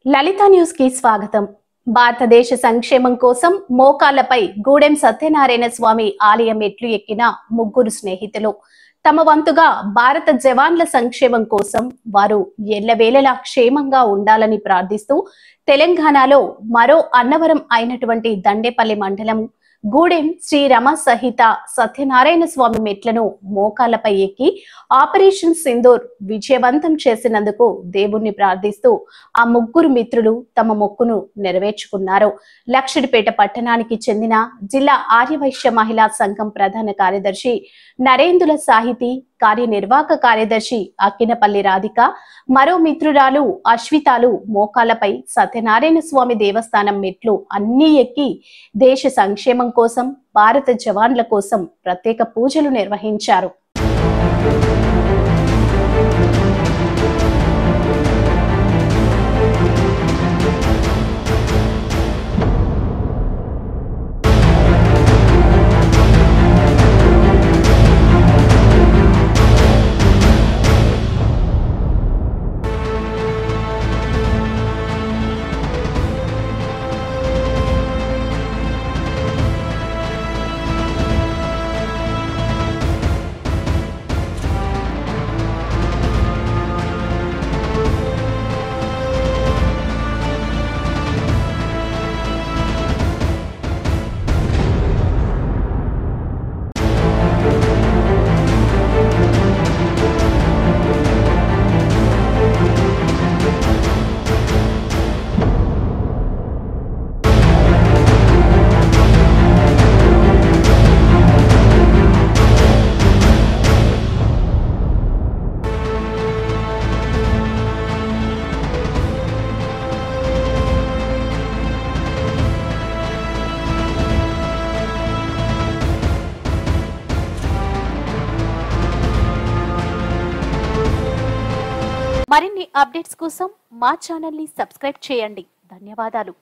లలిత news కి స్వాగతం. భారతదేశ సంక్షేమం కోసం మోకాళ్లపై గూడెం సత్యనారాయణ స్వామి ఆలయం మెట్లు ఎక్కిన ముగ్గురు స్నేహితులు తమ వంతుగా భారత జవాన్ల సంక్షేమం కోసం వారు ఎల్లవేళలా క్షేమంగా ఉండాలని ప్రార్థిస్తూ తెలంగాణలో మరో అన్నవరం అయినటువంటి దండేపల్లి మండలం గూడెం శ్రీ రమ సహిత సత్యనారాయణ స్వామి మెట్లను మోకాళ్లపై ఎక్కి ఆపరేషన్ సింధూర్ విజయవంతం చేసినందుకు దేవుణ్ణి ప్రార్థిస్తూ ఆ ముగ్గురు మిత్రులు తమ మొక్కును నెరవేర్చుకున్నారు. లక్షడిపేట పట్టణానికి చెందిన జిల్లా ఆర్యవైశ్య మహిళా సంఘం ప్రధాన కార్యదర్శి నరేందుల సాహితీ, కార్యనిర్వాహక కార్యదర్శి అక్కినపల్లి రాధిక, మరో మిత్రురాలు అశ్వితాలు మోకాళ్లపై సత్యనారాయణ స్వామి దేవస్థానం మెట్లు అన్నీ ఎక్కి దేశ సంక్షేమం కోసం, భారత జవాన్ల కోసం ప్రత్యేక పూజలు నిర్వహించారు. మరిన్ని అప్డేట్స్ కోసం మా ఛానల్ ని సబ్స్క్రైబ్ చేయండి. ధన్యవాదాలు.